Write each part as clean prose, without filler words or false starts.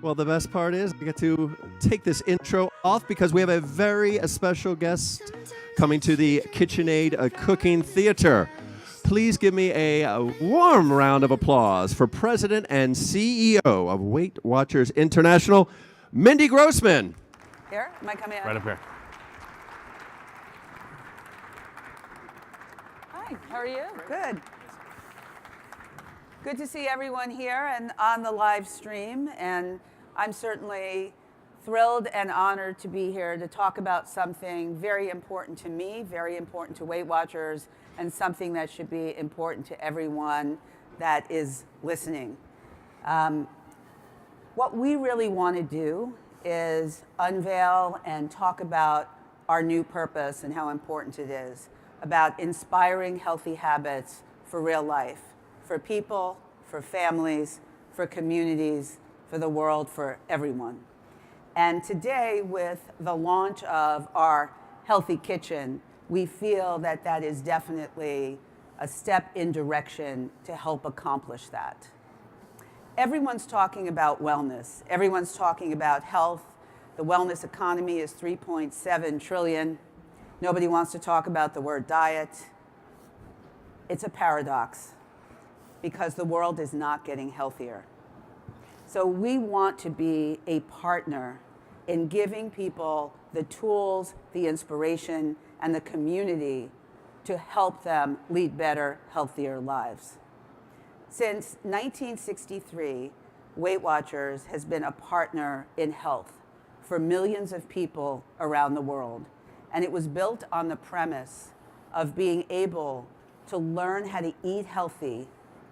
Well, the best part is I get to take this intro off because we have a very special guest coming to the KitchenAid Cooking Theater. Please give me a warm round of applause for President and CEO of Weight Watchers International, Mindy Grossman. Here? Am I coming out? Right up here. Hi, how are you? Good. Good to see everyone here and on the live stream. And I'm certainly thrilled and honored to be here to talk about something very important to me, very important to Weight Watchers, and something that should be important to everyone that is listening. What we really want to do is unveil and talk about our new purpose and how important it is, about inspiring healthy habits for real life, for people, for families, for communities, for the world, for everyone. And today, with the launch of our Healthy Kitchen, we feel that that is definitely a step in direction to help accomplish that. Everyone's talking about wellness. Everyone's talking about health. The wellness economy is $3.7 trillion. Nobody wants to talk about the word diet. It's a paradox because the world is not getting healthier. So we want to be a partner in giving people the tools, the inspiration, and the community to help them lead better, healthier lives. Since 1963, Weight Watchers has been a partner in health for millions of people around the world. And it was built on the premise of being able to learn how to eat healthy,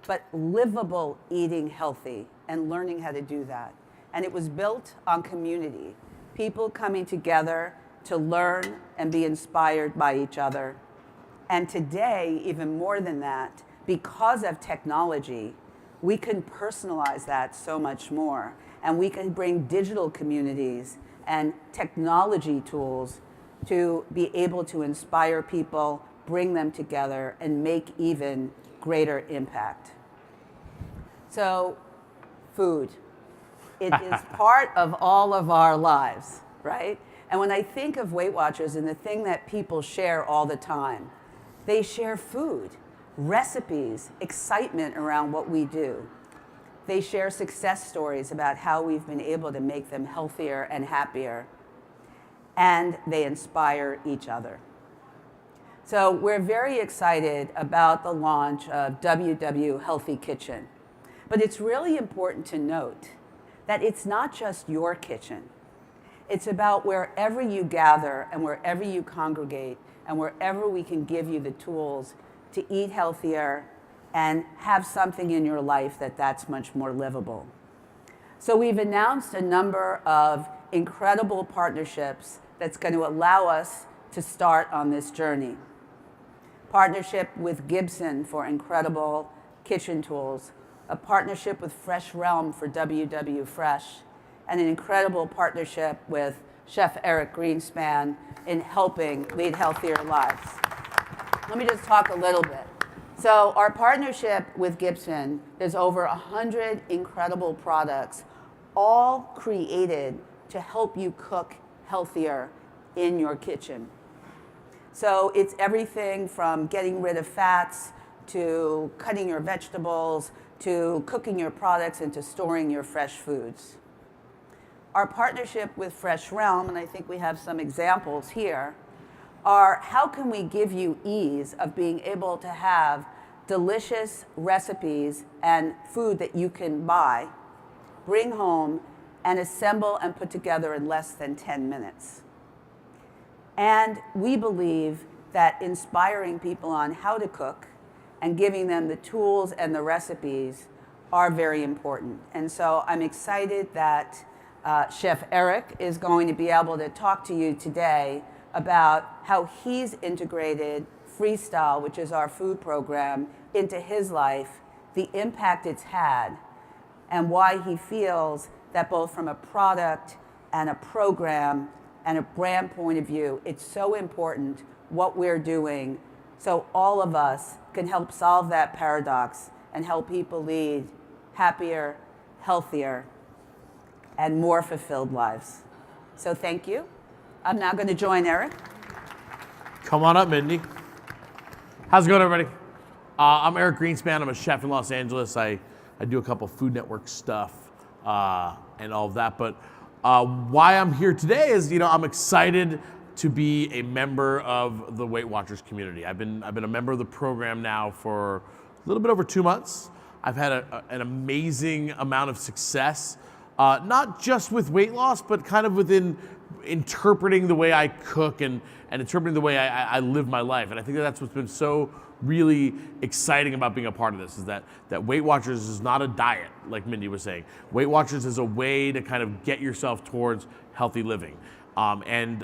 but livable eating healthy, and learning how to do that. And it was built on community, people coming together to learn and be inspired by each other. And today, even more than that, because of technology, we can personalize that so much more. And we can bring digital communities and technology tools to be able to inspire people, bring them together, and make even greater impact. So, food. It is part of all of our lives, right? And when I think of Weight Watchers and the thing that people share all the time, they share food, recipes, excitement around what we do. They share success stories about how we've been able to make them healthier and happier. And they inspire each other. So we're very excited about the launch of WW Healthy Kitchen. But it's really important to note that it's not just your kitchen. It's about wherever you gather and wherever you congregate and wherever we can give you the tools to eat healthier and have something in your life that's much more livable. So we've announced a number of incredible partnerships that's going to allow us to start on this journey. Partnership with Gibson for incredible kitchen tools, a partnership with Fresh Realm for WW Fresh, and an incredible partnership with Chef Eric Greenspan in helping lead healthier lives. Let me just talk a little bit. So our partnership with Gibson, there's over 100 incredible products, all created to help you cook healthier in your kitchen. So it's everything from getting rid of fats to cutting your vegetables to cooking your products and to storing your fresh foods. Our partnership with Fresh Realm, and I think we have some examples here, are how can we give you ease of being able to have delicious recipes and food that you can buy, bring home, and assemble and put together in less than 10 minutes. And we believe that inspiring people on how to cook and giving them the tools and the recipes are very important. And so I'm excited that Chef Eric is going to be able to talk to you today about how he's integrated Freestyle, which is our food program, into his life, the impact it's had, and why he feels that both from a product and a program and a brand point of view, it's so important what we're doing so all of us can help solve that paradox and help people lead happier, healthier, and more fulfilled lives. So thank you. I'm now going to join Eric. Come on up, Mindy. How's it going, everybody? I'm Eric Greenspan. I'm a chef in Los Angeles. I do a couple Food Network stuff and all of that. But why I'm here today is, I'm excited to be a member of the Weight Watchers community. I've been a member of the program now for a little bit over 2 months. I've had an amazing amount of success, not just with weight loss, but kind of within interpreting the way I cook and interpreting the way I live my life. And I think that's what's been so really exciting about being a part of this, is that Weight Watchers is not a diet, like Mindy was saying. Weight Watchers is a way to kind of get yourself towards healthy living. And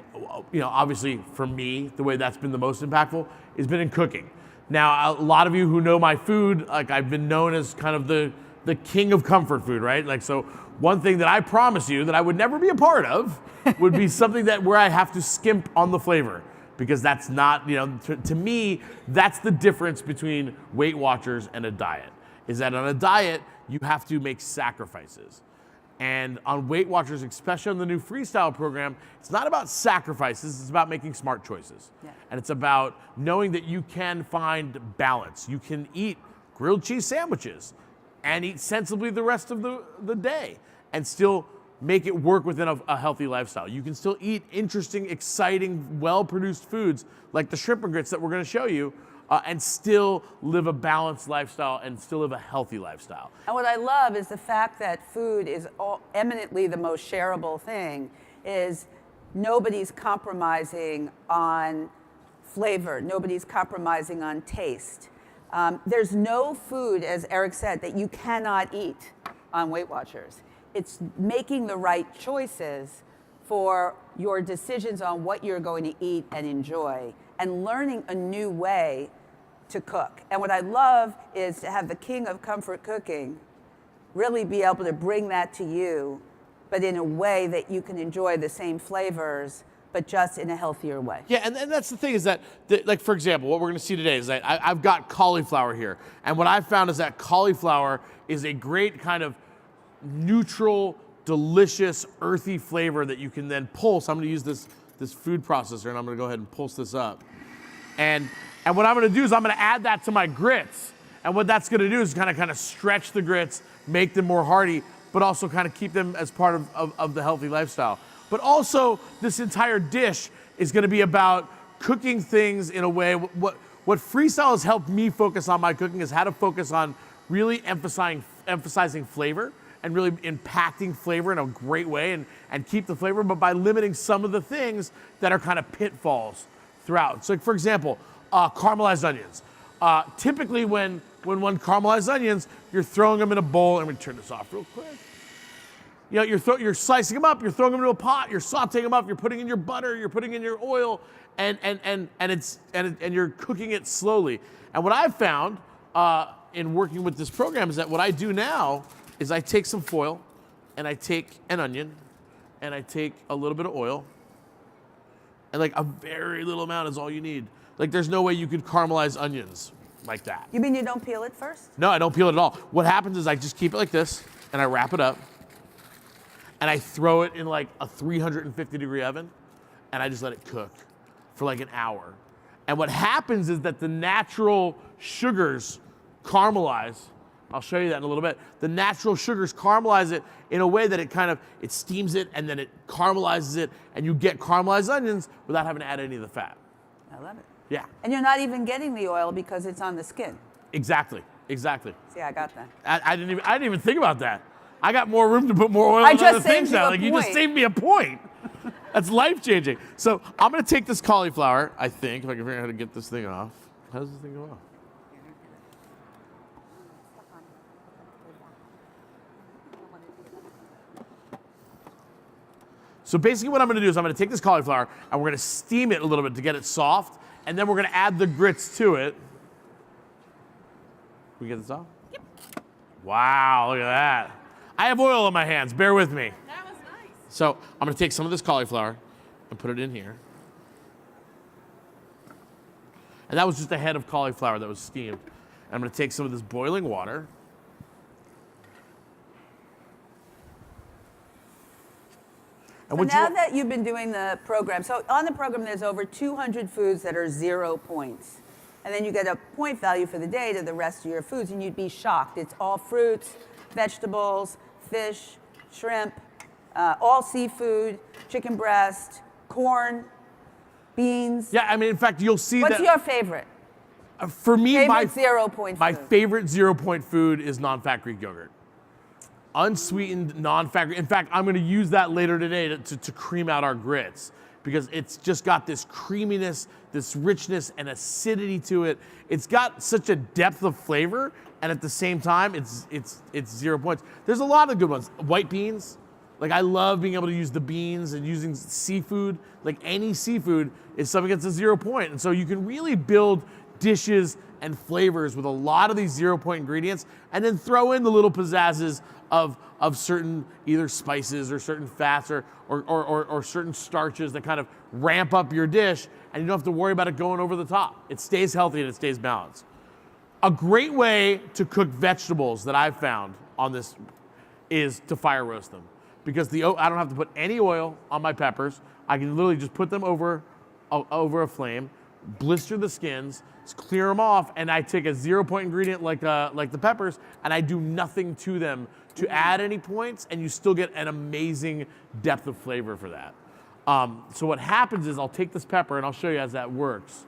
obviously for me, the way that's been the most impactful has been in cooking. Now, a lot of you who know my food, like, I've been known as kind of the king of comfort food, right? Like, so one thing that I promise you that I would never be a part of would be something where I have to skimp on the flavor, because that's not, to me, that's the difference between Weight Watchers and a diet, is that on a diet, you have to make sacrifices. And on Weight Watchers, especially on the new Freestyle program, it's not about sacrifices, it's about making smart choices. Yeah. And it's about knowing that you can find balance. You can eat grilled cheese sandwiches and eat sensibly the rest of the day and still make it work within a healthy lifestyle. You can still eat interesting, exciting, well-produced foods like the shrimp and grits that we're gonna show you, and still live a balanced lifestyle and still live a healthy lifestyle. And what I love is the fact that food is eminently the most shareable thing, is nobody's compromising on flavor, nobody's compromising on taste. There's no food, as Eric said, that you cannot eat on Weight Watchers. It's making the right choices for your decisions on what you're going to eat and enjoy, and learning a new way to cook. And what I love is to have the king of comfort cooking really be able to bring that to you, but in a way that you can enjoy the same flavors, but just in a healthier way. Yeah, and that's the thing, is that, like, for example, what we're gonna see today is that I've got cauliflower here. And what I've found is that cauliflower is a great kind of neutral, delicious, earthy flavor that you can then pulse. I'm gonna use this food processor, and I'm gonna go ahead and pulse this up. And what I'm gonna do is I'm gonna add that to my grits. And what that's gonna do is kind of stretch the grits, make them more hearty, but also kind of keep them as part of the healthy lifestyle. But also, this entire dish is gonna be about cooking things in a way. What Freestyle has helped me focus on my cooking is how to focus on really emphasizing flavor and really impacting flavor in a great way, and keep the flavor, but by limiting some of the things that are kind of pitfalls throughout. So, for example, caramelized onions. Typically when one caramelized onions, you're throwing them in a bowl, and we turn this off real quick. You're slicing them up, you're throwing them into a pot, you're sauteing them up, you're putting in your butter, you're putting in your oil, and you're cooking it slowly. And what I've found in working with this program is that what I do now is I take some foil, and I take an onion, and I take a little bit of oil, and like a very little amount is all you need. Like, there's no way you could caramelize onions like that. You mean you don't peel it first? No, I don't peel it at all. What happens is I just keep it like this, and I wrap it up, and I throw it in like a 350-degree oven, and I just let it cook for like an hour. And what happens is that the natural sugars caramelize. I'll show you that in a little bit. The natural sugars caramelize it in a way that it steams it, and then it caramelizes it, and you get caramelized onions without having to add any of the fat. I love it. Yeah. And you're not even getting the oil because it's on the skin. Exactly. See, I got that. I didn't even think about that. I got more room to put more oil on other things now. Like, you just saved me a point. That's life-changing. So I'm gonna take this cauliflower, I think, if I can figure out how to get this thing off. How does this thing go off? So basically what I'm gonna do is I'm gonna take this cauliflower, and we're gonna steam it a little bit to get it soft, and then we're gonna add the grits to it. We get this off? Yep. Wow, look at that. I have oil on my hands, bear with me. That was nice. So I'm gonna take some of this cauliflower and put it in here. And that was just a head of cauliflower that was steamed. And I'm gonna take some of this boiling water. And So now that you've been doing the program, so on the program there's over 200 foods that are 0 points. And then you get a point value for the day to the rest of your foods, and you'd be shocked. It's all fruits, vegetables, fish, shrimp, all seafood, chicken breast, corn, beans. Yeah, I mean, in fact, you'll see What's your favorite? For me, Favorite 0 point my food? favorite 0 point food is non-fat Greek yogurt. Unsweetened, non-fat. In fact, I'm going to use that later today to cream out our grits because it's just got this creaminess, this richness and acidity to it. It's got such a depth of flavor, and at the same time, it's 0 points. There's a lot of good ones. White beans. Like, I love being able to use the beans and using seafood. Like, any seafood is something that's a 0 point. And so you can really build dishes and flavors with a lot of these 0 point ingredients, and then throw in the little pizzazzes of certain either spices or certain fats or certain starches that kind of ramp up your dish, and you don't have to worry about it going over the top. It stays healthy and it stays balanced. A great way to cook vegetables that I've found on this is to fire roast them, because I don't have to put any oil on my peppers. I can literally just put them over a flame, blister the skins, clear them off, and I take a 0 point ingredient like the peppers, and I do nothing to them to add any points, and you still get an amazing depth of flavor for that. So what happens is I'll take this pepper and I'll show you as that works.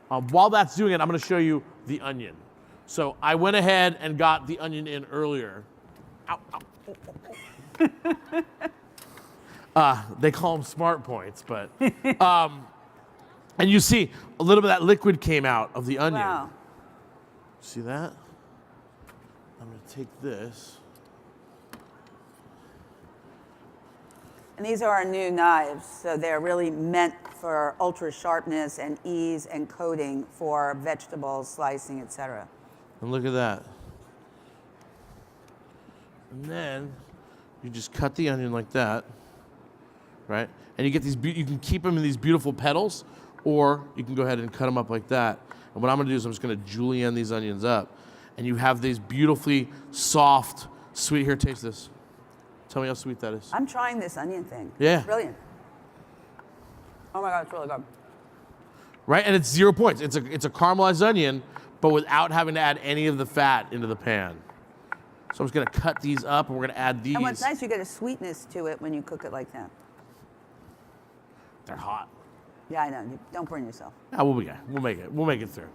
While that's doing it, I'm going to show you the onion. So I went ahead and got the onion in earlier. Ow, ow. They call them smart points, but and you see a little bit of that liquid came out of the onion. Wow. See that? I'm going to take this. And these are our new knives, so they're really meant for ultra sharpness and ease and coating for vegetables, slicing, etc. And look at that. And then you just cut the onion like that, right? And you get these, you can keep them in these beautiful petals, or you can go ahead and cut them up like that. And what I'm gonna do is I'm just gonna julienne these onions up. And you have these beautifully soft, sweet, here, taste this. Tell me how sweet that is. I'm trying this onion thing. Yeah. Brilliant. Oh my God, it's really good. Right, and it's 0 points. It's a caramelized onion, but without having to add any of the fat into the pan. So I'm just gonna cut these up, and we're gonna add these. And what's nice, you get a sweetness to it when you cook it like that. They're hot. Yeah, I know. Don't burn yourself. Yeah, we'll make it. We'll make it through.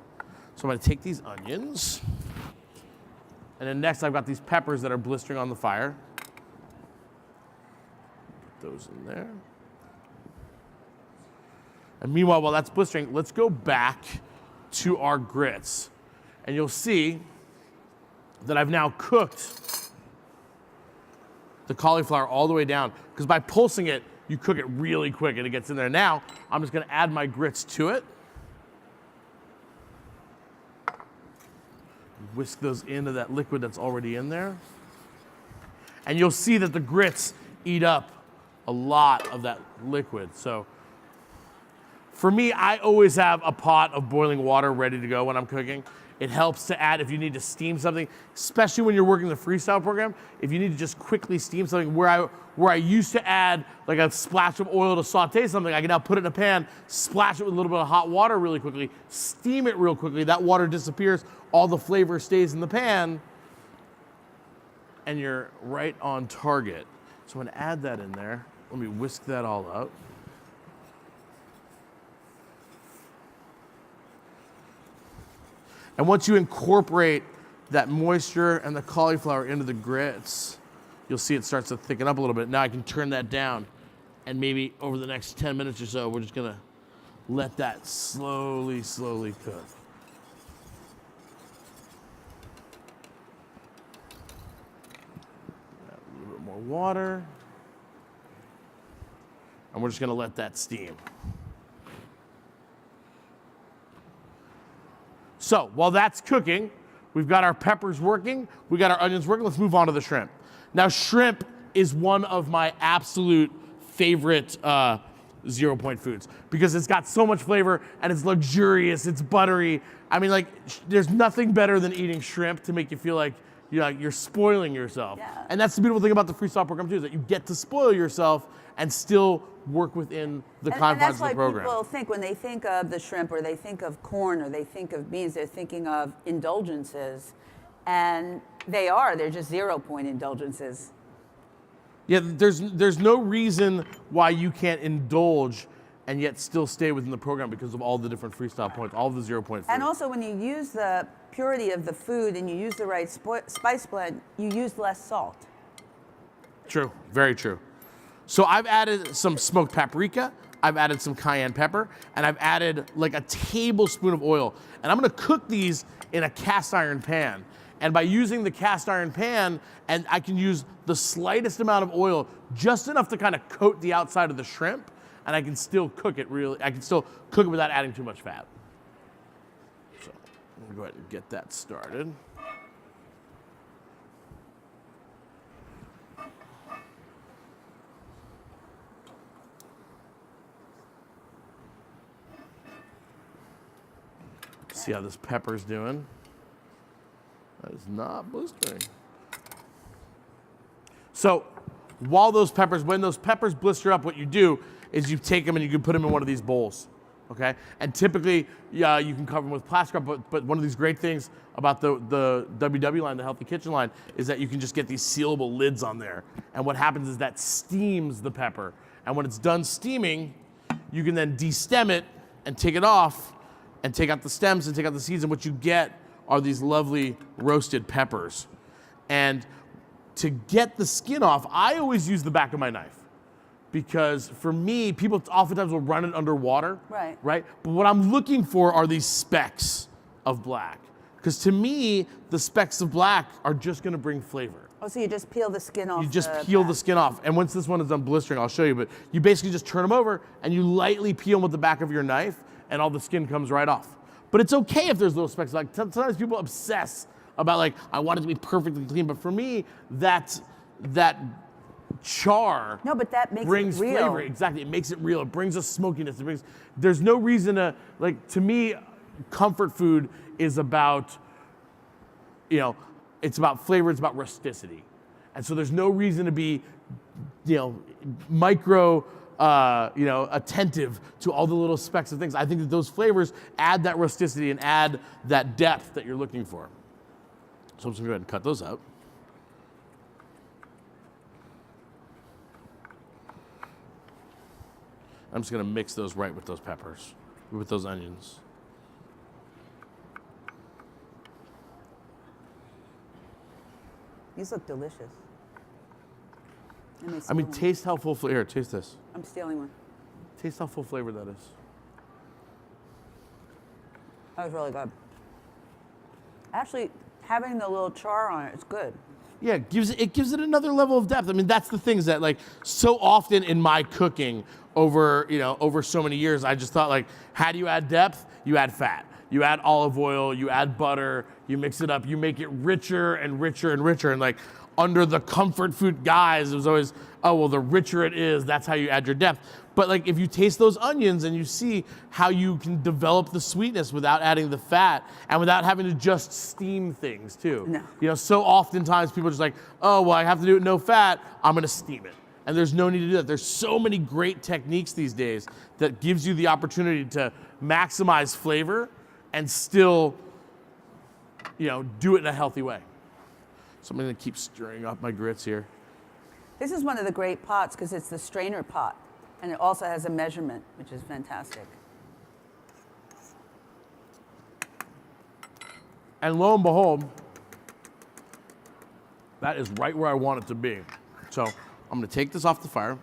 So I'm gonna take these onions, and then next I've got these peppers that are blistering on the fire. Put those in there. And meanwhile, while that's blistering, let's go back to our grits. And you'll see that I've now cooked the cauliflower all the way down, because by pulsing it, you cook it really quick and it gets in there. Now, I'm just gonna add my grits to it. Whisk those into that liquid that's already in there. And you'll see that the grits eat up a lot of that liquid. So for me, I always have a pot of boiling water ready to go when I'm cooking. It helps to add if you need to steam something, especially when you're working the freestyle program. If you need to just quickly steam something, where I used to add like a splash of oil to saute something, I can now put it in a pan, splash it with a little bit of hot water really quickly, steam it real quickly. That water disappears, all the flavor stays in the pan, and you're right on target. So I'm gonna add that in there. Let me whisk that all up. And once you incorporate that moisture and the cauliflower into the grits, you'll see it starts to thicken up a little bit. Now I can turn that down, and maybe over the next 10 minutes or so, we're just gonna let that slowly, slowly cook. Add a little bit more water. And we're just gonna let that steam. So while that's cooking, we've got our peppers working, we got our onions working. Let's move on to the shrimp. Now, shrimp is one of my absolute favorite 0 point foods because it's got so much flavor and it's luxurious, it's buttery. I mean, like, there's nothing better than eating shrimp to make you feel like you're spoiling yourself. Yeah. And that's the beautiful thing about the freestyle program too, is that you get to spoil yourself and still work within the confines of the program. And that's why people think, when they think of the shrimp or they think of corn or they think of beans, they're thinking of indulgences. And they're just 0-point indulgences. Yeah, there's no reason why you can't indulge and yet still stay within the program because of all the different freestyle points, all of the 0-point food. And also, when you use the purity of the food and you use the right spice blend, you use less salt. True, very true. So I've added some smoked paprika, I've added some cayenne pepper, and I've added like a tablespoon of oil. And I'm gonna cook these in a cast iron pan. And by using the cast iron pan, and I can use the slightest amount of oil, just enough to kind of coat the outside of the shrimp, and I can still cook it without adding too much fat. So I'm gonna go ahead and get that started. See how this pepper's doing. That is not blistering. So when those peppers blister up, what you do is you take them and you can put them in one of these bowls, okay? And typically, you can cover them with plastic wrap, but one of these great things about the WW line, the Healthy Kitchen line, is that you can just get these sealable lids on there. And what happens is that steams the pepper. And when it's done steaming, you can then de-stem it and take it off and take out the stems and take out the seeds, and what you get are these lovely roasted peppers. And to get the skin off, I always use the back of my knife. Because for me, people oftentimes will run it underwater, right? But what I'm looking for are these specks of black. Because to me, the specks of black are just gonna bring flavor. Oh, so you just peel the skin off? You just peel the skin off. And once this one is done blistering, I'll show you, but you basically just turn them over and you lightly peel them with the back of your knife and all the skin comes right off. But it's okay if there's little specks. Like sometimes people obsess about like, I want it to be perfectly clean, but for me, that char but that makes brings it real. flavor. Exactly, it makes it real. It brings a smokiness. There's no reason to me, comfort food is about, it's about flavor, it's about rusticity. And so there's no reason to be, micro, attentive to all the little specks of things. I think that those flavors add that rusticity and add that depth that you're looking for. So I'm just gonna go ahead and cut those out. I'm just gonna mix those right with those peppers, with those onions. These look delicious. I mean, taste how full flavor. Here, taste this. I'm stealing one. Taste how full flavor that is. That was really good. Actually, having the little char on it is good. Yeah, it gives it another level of depth. I mean, that's the things that like so often in my cooking over so many years, I just thought like, how do you add depth? You add fat. You add olive oil, you add butter, you mix it up, you make it richer and richer and richer. And like under the comfort food guise, it was always, oh, well, the richer it is, that's how you add your depth. But like if you taste those onions and you see how you can develop the sweetness without adding the fat and without having to just steam things too. No. So oftentimes people are just like, oh, well, I have to do it no fat, I'm gonna steam it. And there's no need to do that. There's so many great techniques these days that gives you the opportunity to maximize flavor and still, do it in a healthy way. So I'm gonna keep stirring up my grits here. This is one of the great pots because it's the strainer pot. And it also has a measurement, which is fantastic. And lo and behold, that is right where I want it to be. So I'm gonna take this off the fire.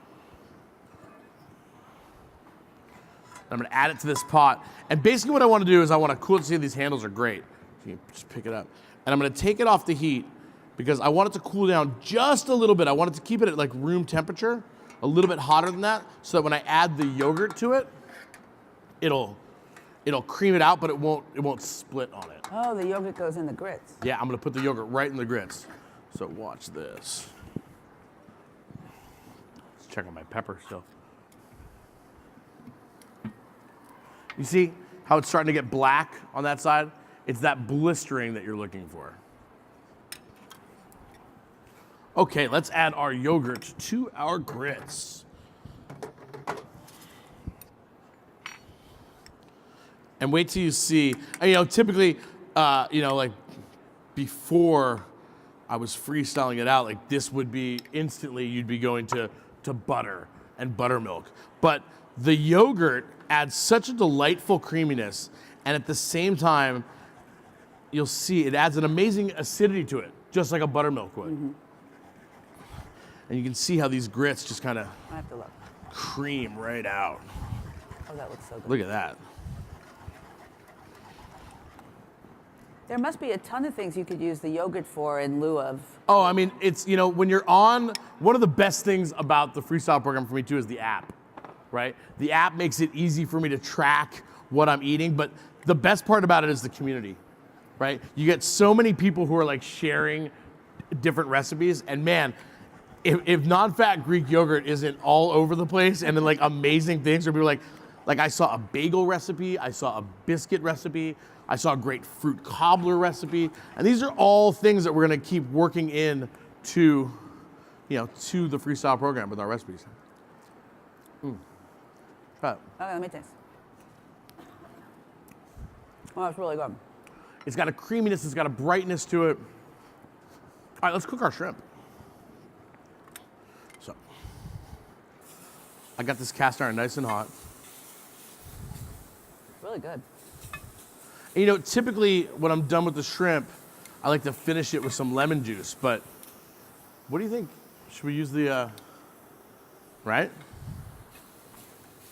I'm gonna add it to this pot. And basically what I wanna do is I wanna cool it. See, these handles are great. So you can just pick it up. And I'm gonna take it off the heat because I want it to cool down just a little bit. I want it to keep it at like room temperature, a little bit hotter than that, so that when I add the yogurt to it, it'll cream it out, but it won't split on it. Oh, the yogurt goes in the grits. Yeah, I'm gonna put the yogurt right in the grits. So watch this. Let's check on my pepper still. You see how it's starting to get black on that side? It's that blistering that you're looking for. Okay, let's add our yogurt to our grits. And wait till you see, and, typically, like before I was freestyling it out, like this would be instantly, you'd be going to butter and buttermilk. But the yogurt adds such a delightful creaminess, and at the same time, you'll see it adds an amazing acidity to it, just like a buttermilk would. Mm-hmm. And you can see how these grits just kind of cream right out. Oh, that looks so good. Look at that. There must be a ton of things you could use the yogurt for in lieu of. Oh, I mean, it's, when you're on, one of the best things about the freestyle program for me too is the app, right? The app makes it easy for me to track what I'm eating, but the best part about it is the community, right? You get so many people who are like sharing different recipes, and man, if non-fat Greek yogurt isn't all over the place and then like amazing things where people like I saw a bagel recipe, I saw a biscuit recipe, I saw a great fruit cobbler recipe, and these are all things that we're gonna keep working in to the freestyle program with our recipes. Okay, let me taste. Oh, it's really good. It's got a creaminess, it's got a brightness to it. All right, let's cook our shrimp. So, I got this cast iron nice and hot. Really good. And, typically when I'm done with the shrimp, I like to finish it with some lemon juice, but what do you think? Should we use the, right?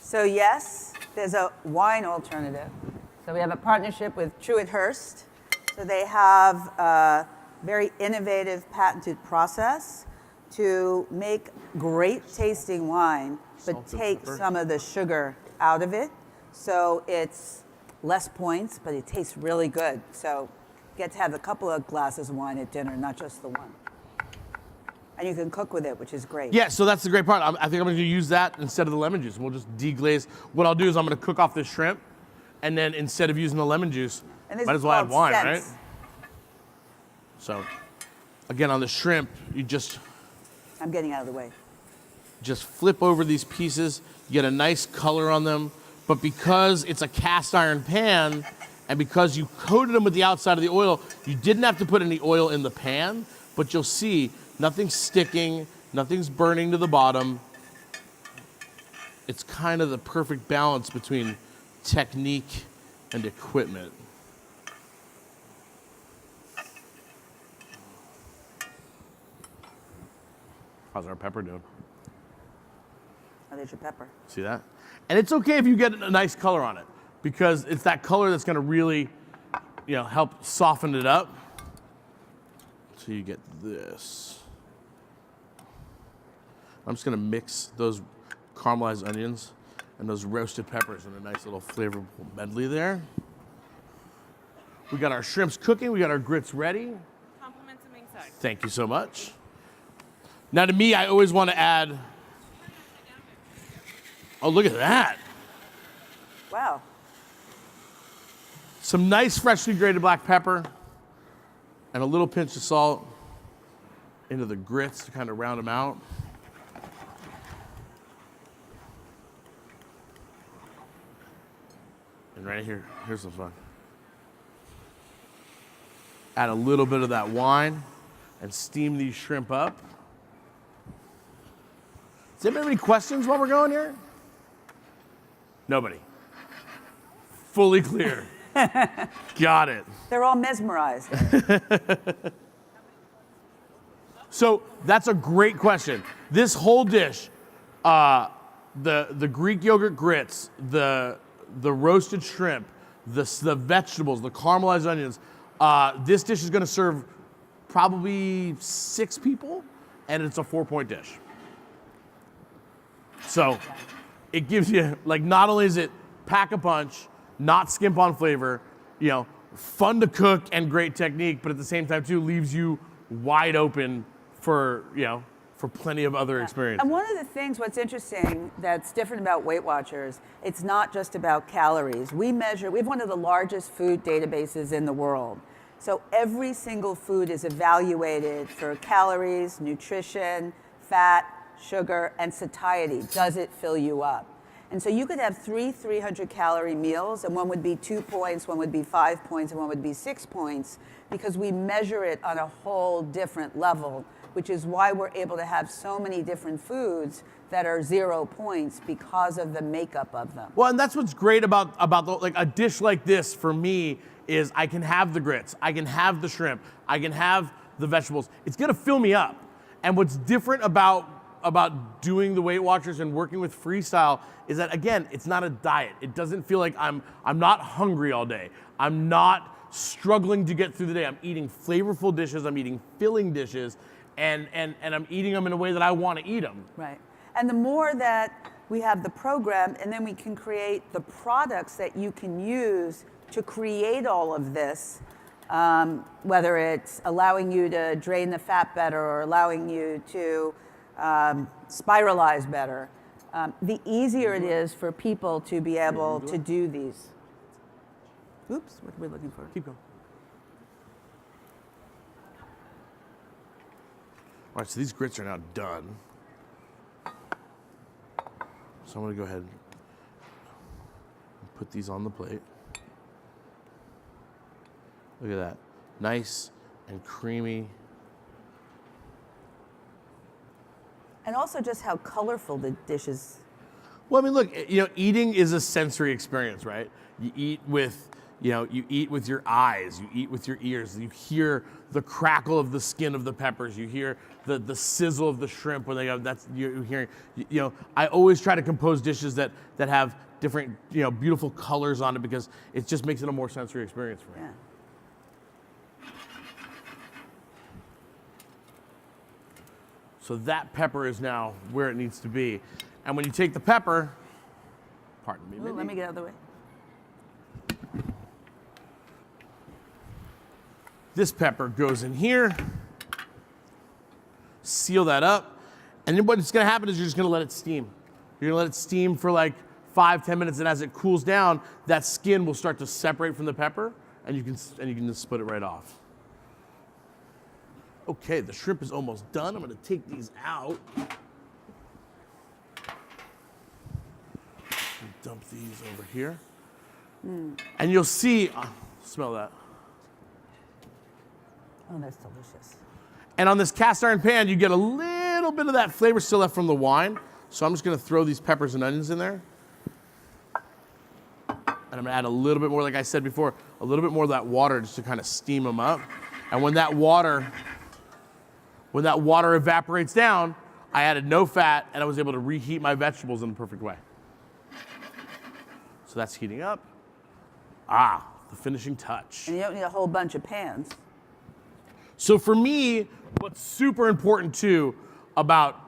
So yes, there's a wine alternative. So we have a partnership with Truett-Hurst. So they have a very innovative patented process to make great tasting wine, but take some of the sugar out of it. So it's less points, but it tastes really good. So you get to have a couple of glasses of wine at dinner, not just the one. And you can cook with it, which is great. Yeah, so that's the great part. I think I'm going to use that instead of the lemon juice. We'll just deglaze. What I'll do is I'm going to cook off this shrimp, and then instead of using the lemon juice, might as well add wine, right? So, again, on the shrimp, I'm getting out of the way. Just flip over these pieces, you get a nice color on them, but because it's a cast iron pan, and because you coated them with the outside of the oil, you didn't have to put any oil in the pan, but you'll see nothing's sticking, nothing's burning to the bottom. It's kind of the perfect balance between technique and equipment. How's our pepper doing? Oh, there's your pepper. See that? And it's okay if you get a nice color on it, because it's that color that's going to really, help soften it up. So you get this. I'm just going to mix those caramelized onions and those roasted peppers in a nice little flavorful medley there. We got our shrimps cooking. We got our grits ready. Compliments of Ming-Sag. Thank you so much. Now, to me, I always want to add. Oh, look at that. Wow. Some nice freshly grated black pepper and a little pinch of salt into the grits to kind of round them out. And right here, here's some fun. Add a little bit of that wine and steam these shrimp up. Does anybody have any questions while we're going here? Nobody. Fully clear. Got it. They're all mesmerized. So that's a great question. This whole dish, the Greek yogurt grits, the roasted shrimp, the vegetables, the caramelized onions, this dish is going to serve probably 6 people, and it's a 4-point dish. So it gives you, not only is it pack a punch, not skimp on flavor, fun to cook and great technique, but at the same time too leaves you wide open for plenty of other experiences. And one of the things, what's interesting that's different about Weight Watchers, it's not just about calories. We have one of the largest food databases in the world. So every single food is evaluated for calories, nutrition, fat, sugar, and satiety. Does it fill you up? And so you could have 300-calorie meals, and one would be 2 points, one would be 5 points, and one would be 6 points, because we measure it on a whole different level, which is why we're able to have so many different foods that are 0 points because of the makeup of them. Well, and that's what's great about like a dish like this for me is I can have the grits, I can have the shrimp, I can have the vegetables. It's gonna fill me up. And what's different about doing the Weight Watchers and working with Freestyle is that, again, it's not a diet. It doesn't feel like I'm not hungry all day. I'm not struggling to get through the day. I'm eating flavorful dishes, I'm eating filling dishes, and I'm eating them in a way that I want to eat them. Right. And the more that we have the program, and then we can create the products that you can use to create all of this, whether it's allowing you to drain the fat better or allowing you to spiralize better, the easier it is for people to be able to do these. Oops, what are we looking for? Keep going. All right, so these grits are now done. So I'm gonna go ahead and put these on the plate. Look at that, nice and creamy. And also just how colorful the dish is. Well, I mean, look, eating is a sensory experience, right? You eat with, you eat with your eyes, you eat with your ears, you hear the crackle of the skin of the peppers, you hear the sizzle of the shrimp when they go, you're hearing, I always try to compose dishes that have different, beautiful colors on it because it just makes it a more sensory experience for me. Yeah. So that pepper is now where it needs to be. And when you take the pepper, pardon me, Ooh, let me get out of the way. This pepper goes in here, seal that up, and then what's gonna happen is you're just gonna let it steam. You're gonna let it steam for like 5-10 minutes, and as it cools down, that skin will start to separate from the pepper, and you can just split it right off. Okay, the shrimp is almost done. I'm gonna take these out. Dump these over here. And you'll see, smell that. Oh, that's delicious. And on this cast iron pan, you get a little bit of that flavor still left from the wine. So I'm just gonna throw these peppers and onions in there. And I'm gonna add a little bit more, like I said before, a little bit more of that water just to kind of steam them up. And when that water evaporates down, I added no fat and I was able to reheat my vegetables in the perfect way. So that's heating up. Ah, the finishing touch. And you don't need a whole bunch of pans. So for me, what's super important too about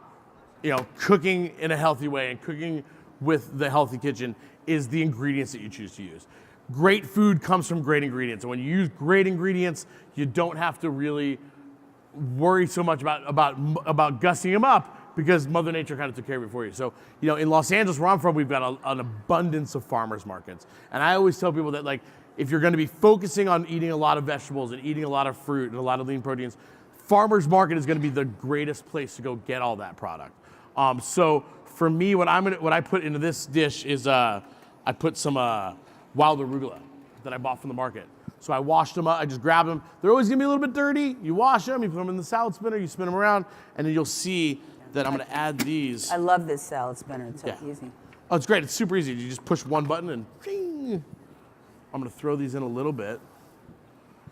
cooking in a healthy way and cooking with the Healthy Kitchen is the ingredients that you choose to use. Great food comes from great ingredients. And when you use great ingredients, you don't have to really worry so much about gussing them up because Mother Nature kind of took care of it for you. So, in Los Angeles, where I'm from, we've got an abundance of farmers markets. And I always tell people that, like, if you're gonna be focusing on eating a lot of vegetables and eating a lot of fruit and a lot of lean proteins, farmers market is gonna be the greatest place to go get all that product. So for me, what I put into this dish is I put some wild arugula that I bought from the market. So I washed them up, I just grabbed them. They're always gonna be a little bit dirty. You wash them, you put them in the salad spinner, you spin them around, and then you'll see that I'm gonna add these. I love this salad spinner, it's so easy. Oh, it's great, it's super easy. You just push one button and ding. I'm gonna throw these in a little bit,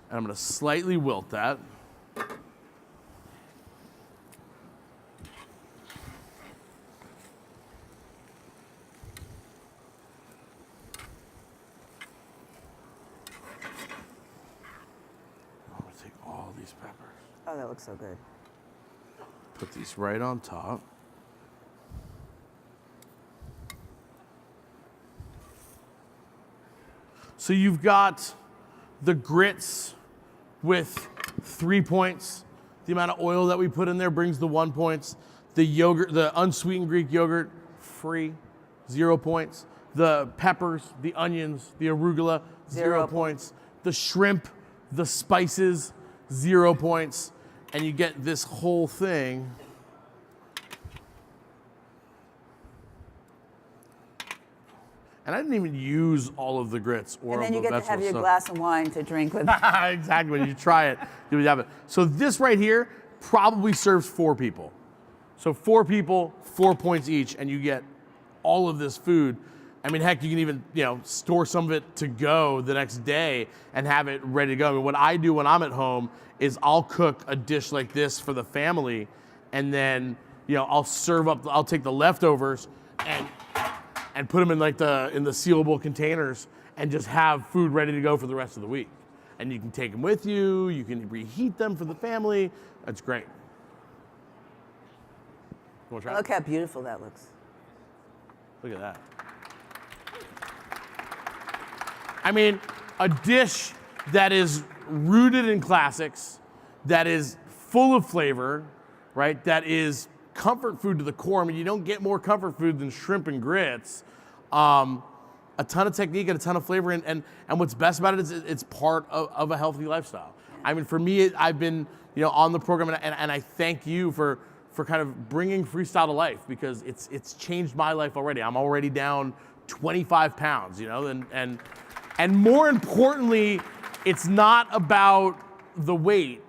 and I'm gonna slightly wilt that. Oh, that looks so good. Put these right on top. So you've got the grits with 3 points. The amount of oil that we put in there brings the 1 points. The yogurt, the unsweetened Greek yogurt, free, 0 points. The peppers, the onions, the arugula, 0 points. The shrimp, The spices, 0 points. And you get this whole thing. And I didn't even use all of the grits or And then you the get to have your vegetables, glass of wine to drink with. Exactly. When you try it, you'll have it. So this right here probably serves 4 people. So 4 people, 4 points each, and you get all of this food. I mean, heck, you can even, store some of it to go the next day and have it ready to go. I mean, what I do when I'm at home is I'll cook a dish like this for the family, and then, I'll take the leftovers and put them in in the sealable containers and just have food ready to go for the rest of the week. And you can take them with you, you can reheat them for the family. That's great. You wanna try it? Look how beautiful that looks. Look at that. I mean, a dish that is rooted in classics, that is full of flavor, right? That is comfort food to the core. I mean, you don't get more comfort food than shrimp and grits. A ton of technique and a ton of flavor, and what's best about it is it's part of a healthy lifestyle. I mean, for me, I've been on the program, and I thank you for kind of bringing freestyle to life, because it's changed my life already. I'm already down 25 pounds, and more importantly, it's not about the weight,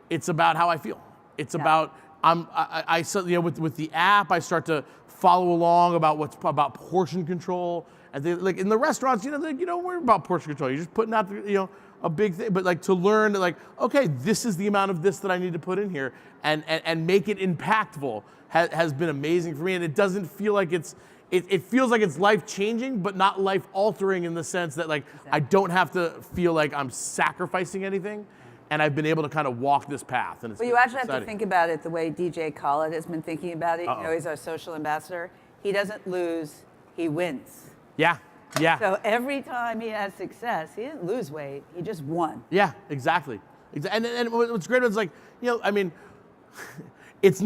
it's about how I feel. It's about with the app, I start to follow along about portion control. And they, like in the restaurants, we're about portion control. You're just putting out a big thing, but like to learn that, okay, this is the amount of this that I need to put in here, and make it impactful has been amazing for me. And it doesn't feel like it feels like it's life changing, but not life altering in the sense that I don't have to feel like I'm sacrificing anything. And I've been able to kind of walk this path. And you actually have to think about it the way DJ Khaled has been thinking about it. He's our social ambassador. He doesn't lose, he wins. Yeah. So every time he has success, he didn't lose weight, he just won. Yeah, exactly. And what's great is I mean, it's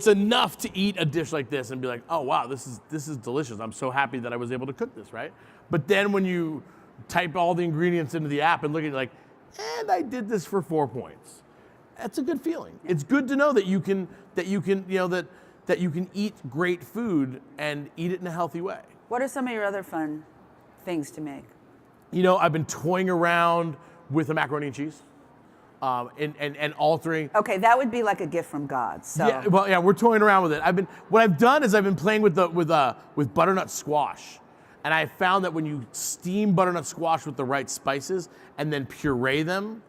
enough to eat a dish like this and be like, oh wow, this is delicious. I'm so happy that I was able to cook this, right? But then when you type all the ingredients into the app and look at it and I did this for 4 points. That's a good feeling. Yeah. It's good to know that you can eat great food and eat it in a healthy way. What are some of your other fun things to make? I've been toying around with a macaroni and cheese, and altering. Okay, that would be like a gift from God. So. Yeah, we're toying around with it. What I've done is I've been playing with butternut squash. And I found that when you steam butternut squash with the right spices and then puree them,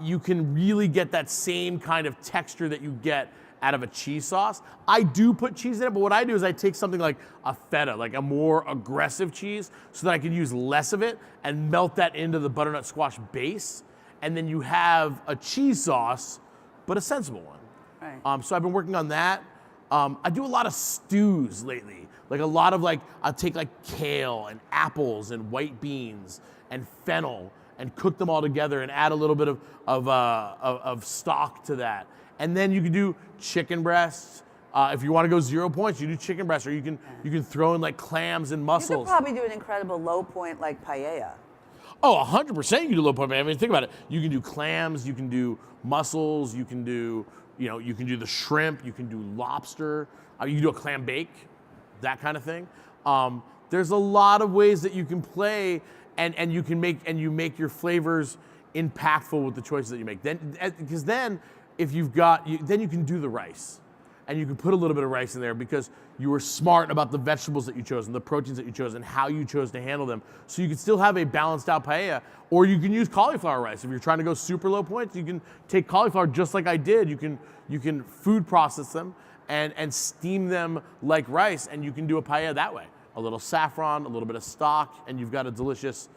you can really get that same kind of texture that you get out of a cheese sauce. I do put cheese in it, but what I do is I take something like a feta, like a more aggressive cheese, so that I can use less of it and melt that into the butternut squash base. And then you have a cheese sauce, but a sensible one. Right. So I've been working on that. I do a lot of stews lately. Like a lot of I'll take kale and apples and white beans and fennel and cook them all together and add a little bit of stock to that. And then you can do chicken breasts. If you want to go 0 points, you do chicken breasts, or you can throw in clams and mussels. You could probably do an incredible low point like paella. Oh, 100% you can do low point. I mean, think about it. You can do clams, you can do mussels, you can do the shrimp, you can do lobster, you can do a clam bake, that kind of thing. There's a lot of ways that you can play, and you make your flavors impactful with the choices that you make. Because then if then you can do the rice, and you can put a little bit of rice in there because you were smart about the vegetables that you chose and the proteins that you chose and how you chose to handle them. So you can still have a balanced out paella, or you can use cauliflower rice. If you're trying to go super low points, you can take cauliflower just like I did. You can food process them and steam them like rice, and you can do a paella that way. A little saffron, a little bit of stock, and you've got a delicious,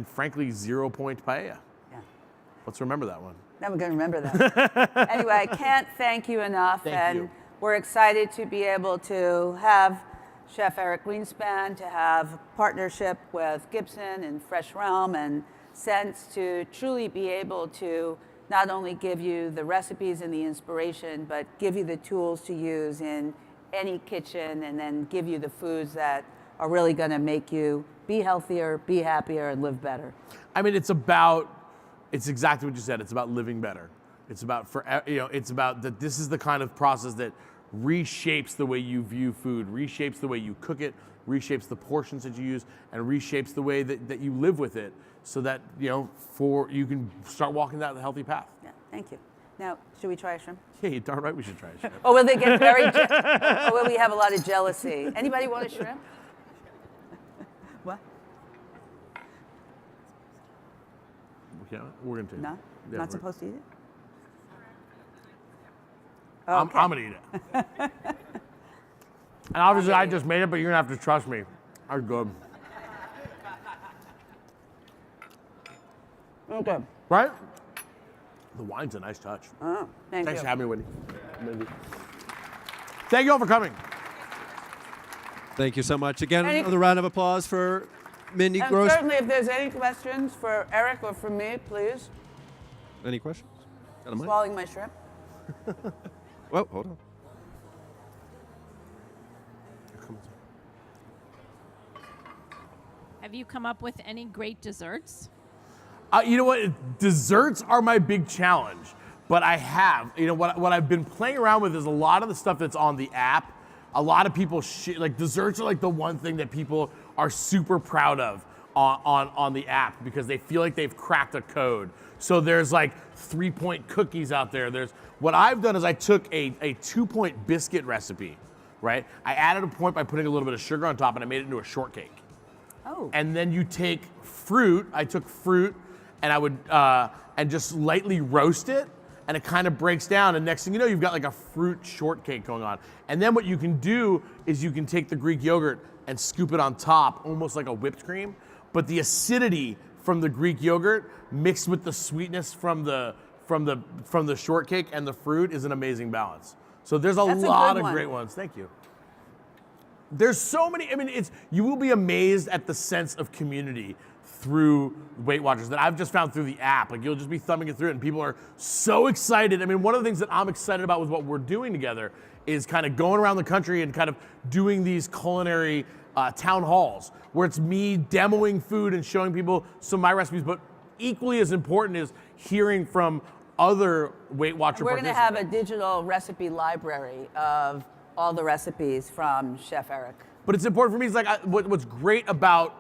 frankly, 0 point paella. Yeah. Let's remember that one. Now we're going to remember that. Anyway, I can't thank you enough. Thank you. We're excited to be able to have Chef Eric Greenspan, to have a partnership with Gibson and Fresh Realm and Sense to truly be able to not only give you the recipes and the inspiration, but give you the tools to use in any kitchen, and then give you the foods that are really going to make you be healthier, be happier, and live better. It's about It's exactly what you said. It's about living better. It's about it's about that. This is the kind of process that reshapes the way you view food, reshapes the way you cook it, reshapes the portions that you use, and reshapes the way that you live with it, so that you can start walking that healthy path. Yeah, thank you. Now, should we try a shrimp? Yeah, you're darn right we should try a shrimp. Or will they get very, or will we have a lot of jealousy? Anybody want a shrimp? What? Yeah, we're gonna take it. No? Yeah, Not supposed to eat it? I'm gonna eat it. And obviously I just made it, but you're gonna have to trust me. I'm good. Okay. Right? The wine's a nice touch. Oh, thanks Thanks for having me, Mindy. Thank you all for coming. Thank you so much. Again, Any- another round of applause for Mindy And Grossman. certainly, if there's any questions for Eric or for me, please. Any questions? Got a mic? Swallowing my shrimp. Whoa, hold on. Have you come up with any great desserts? You know what? Desserts are my big challenge, but I have. You know what I've been playing around with is a lot of the stuff that's on the app. A lot of people like desserts are like the one thing that people are super proud of on the app because they feel like they've cracked a code. So there's like 3-point cookies out there. There's what I've done is I took a 2-point biscuit recipe, right? I added a point by putting a little bit of sugar on top and I made it into a shortcake. Oh. And then you take fruit. I took fruit and I would and just lightly roast it, and it kind of breaks down. And next thing you know, you've got like a fruit shortcake going on. And then what you can do is you can take the Greek yogurt and scoop it on top, almost like a whipped cream. But the acidity from the Greek yogurt mixed with the sweetness from the shortcake and the fruit is an amazing balance. So there's That's a lot good of one. great ones. Thank you. There's so many. I mean, you will be amazed at the sense of community through Weight Watchers that I've just found through the app. Like you'll just be thumbing it through it and people are so excited. I mean, one of the things that I'm excited about with what we're doing together is kind of going around the country and kind of doing these culinary town halls where it's me demoing food and showing people some of my recipes, but equally as important is hearing from other Weight Watcher We're going to have a participants. digital recipe library of all the recipes from Chef Eric. But it's important for me. It's like what's great about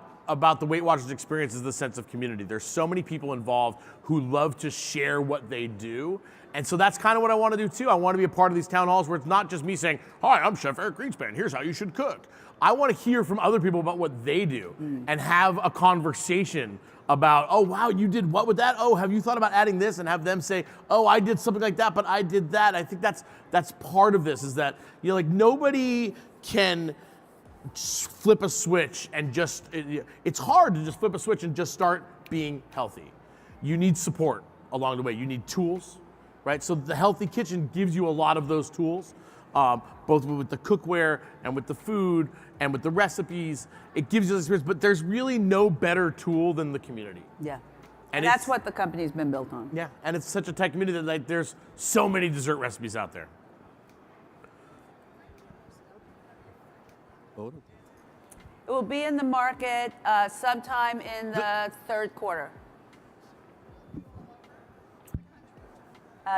the Weight Watchers experience is the sense of community. There's so many people involved who love to share what they do. And so that's kind of what I want to do too. I want to be a part of these town halls where it's not just me saying, hi, I'm Chef Eric Greenspan. Here's how you should cook. I want to hear from other people about what they do and have a conversation about, oh, wow, you did what with that? Oh, have you thought about adding this? And have them say, oh, I did something like that, but I did that. I think that's part of this is that, you know, like nobody can flip a switch and it's hard to just flip a switch and just start being healthy. You need support along the way. You need tools, right? So the Healthy Kitchen gives you a lot of those tools, both with the cookware and with the food and with the recipes. It gives you this experience, but there's really no better tool than the community. Yeah. And that's it's- what the company's been built on. Yeah, and it's such a tight community that like there's so many dessert recipes out there. It will be in the market sometime in the third quarter.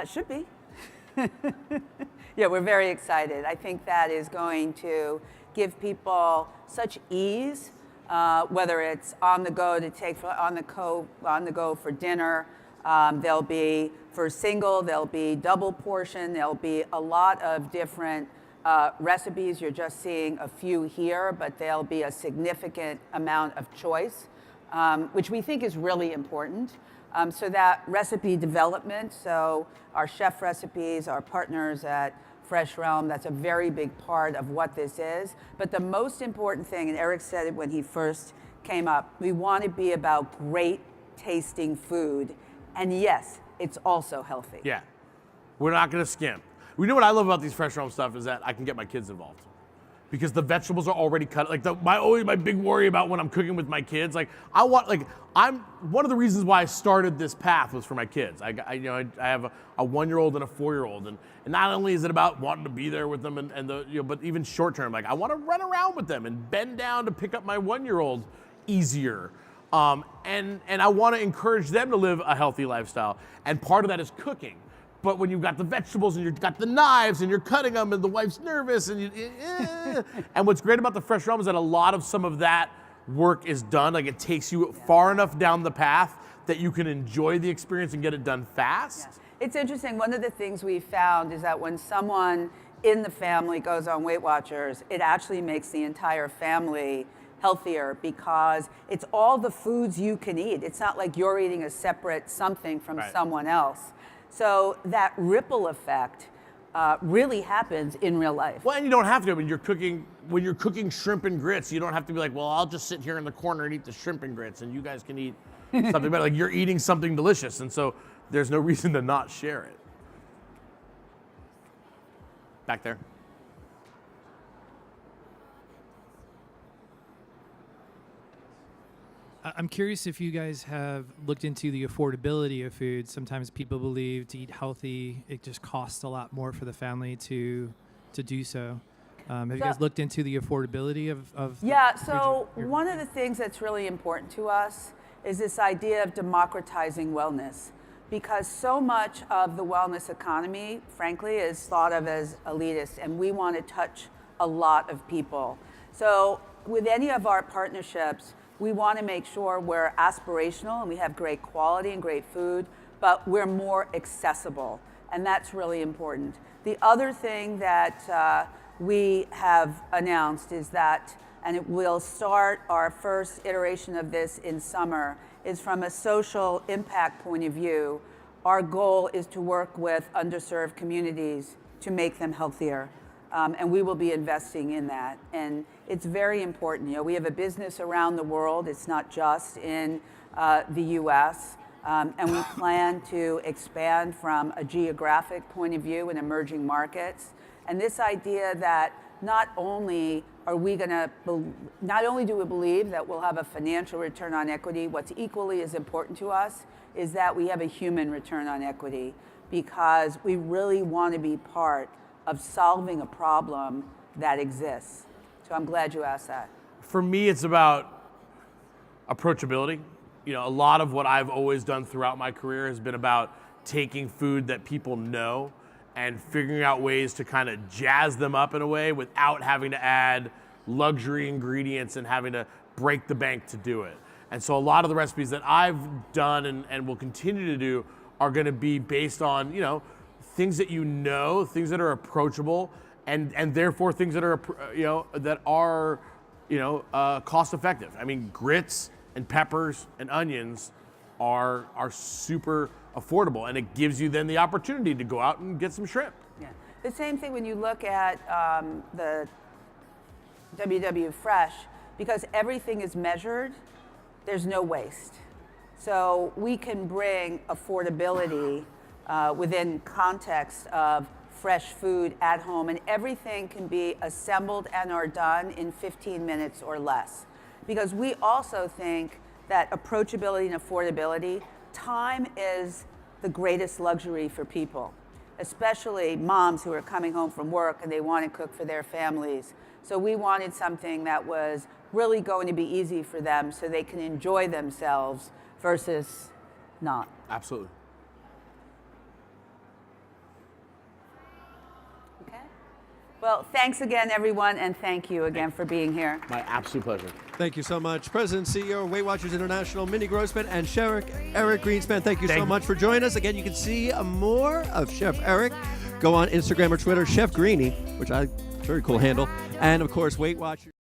Should be. Yeah, we're very excited. I think that is going to give people such ease, whether it's on the go to take on the go for dinner. There'll be for single, there'll be double portion, there'll be a lot of different recipes. You're just seeing a few here, but there'll be a significant amount of choice, which we think is really important. So that recipe development, so our chef recipes, our partners at Fresh Realm, that's a very big part of what this is. But the most important thing, and Eric said it when he first came up, we want to be about great tasting food. And yes, it's also healthy. Yeah, we're not gonna skimp. You know what I love about these Fresh Realm stuff is that I can get my kids involved. Because the vegetables are already cut. Like my big worry about when I'm cooking with my kids, I'm one of the reasons why I started this path was for my kids. I have a 1-year-old and a 4-year-old, and not only is it about wanting to be there with them but even short term, like I want to run around with them and bend down to pick up my 1-year-old easier. And I want to encourage them to live a healthy lifestyle. And part of that is cooking. But when you've got the vegetables and you've got the knives and you're cutting them and the wife's nervous and and what's great about the fresh realm is that a lot of some of that work is done. Like, it takes you far enough down the path that you can enjoy the experience and get it done fast. Yes. It's interesting. One of the things we found is that when someone in the family goes on Weight Watchers, it actually makes the entire family healthier because it's all the foods you can eat. It's not like you're eating a separate something from someone else. So that ripple effect really happens in real life. Well, and you don't have to. When you're cooking shrimp and grits, you don't have to be like, well, I'll just sit here in the corner and eat the shrimp and grits, and you guys can eat something better. Like, you're eating something delicious, and so there's no reason to not share it. Back there. I'm curious if you guys have looked into the affordability of food. Sometimes people believe to eat healthy, it just costs a lot more for the family to do so. Have you guys looked into the affordability of Yeah, so one of the things that's really important to us is this idea of democratizing wellness, because so much of the wellness economy, frankly, is thought of as elitist, and we want to touch a lot of people. So with any of our partnerships, we want to make sure we're aspirational and we have great quality and great food, but we're more accessible, and that's really important. The other thing that we have announced is that, and it will start our first iteration of this in summer, is from a social impact point of view, our goal is to work with underserved communities to make them healthier. And we will be investing in that. And it's very important. You know, we have a business around the world. It's not just in the US. And we plan to expand from a geographic point of view in emerging markets. And this idea that not only do we believe that we'll have a financial return on equity, what's equally as important to us is that we have a human return on equity, because we really want to be part of solving a problem that exists. So I'm glad you asked that. For me, it's about approachability. You know, a lot of what I've always done throughout my career has been about taking food that people know and figuring out ways to kind of jazz them up in a way without having to add luxury ingredients and having to break the bank to do it. And so a lot of the recipes that I've done and will continue to do are going to be based on, you know, things that things that are approachable, and therefore things that are, cost effective. I mean, grits and peppers and onions are super affordable, and it gives you then the opportunity to go out and get some shrimp. Yeah, the same thing when you look at the WW Fresh, because everything is measured, there's no waste. So we can bring affordability within context of fresh food at home, and everything can be assembled and are done in 15 minutes or less. Because we also think that approachability and affordability, time is the greatest luxury for people, especially moms who are coming home from work and they want to cook for their families. So we wanted something that was really going to be easy for them so they can enjoy themselves versus not. Absolutely. Well, thanks again, everyone, and thank you again for being here. My absolute pleasure. Thank you so much. President and CEO of Weight Watchers International, Mindy Grossman, and Chef Eric Greenspan. Thank you so much for joining us. Again, you can see more of Chef Eric. Go on Instagram or Twitter, Chef Greenie, which very cool handle. And, of course, Weight Watchers.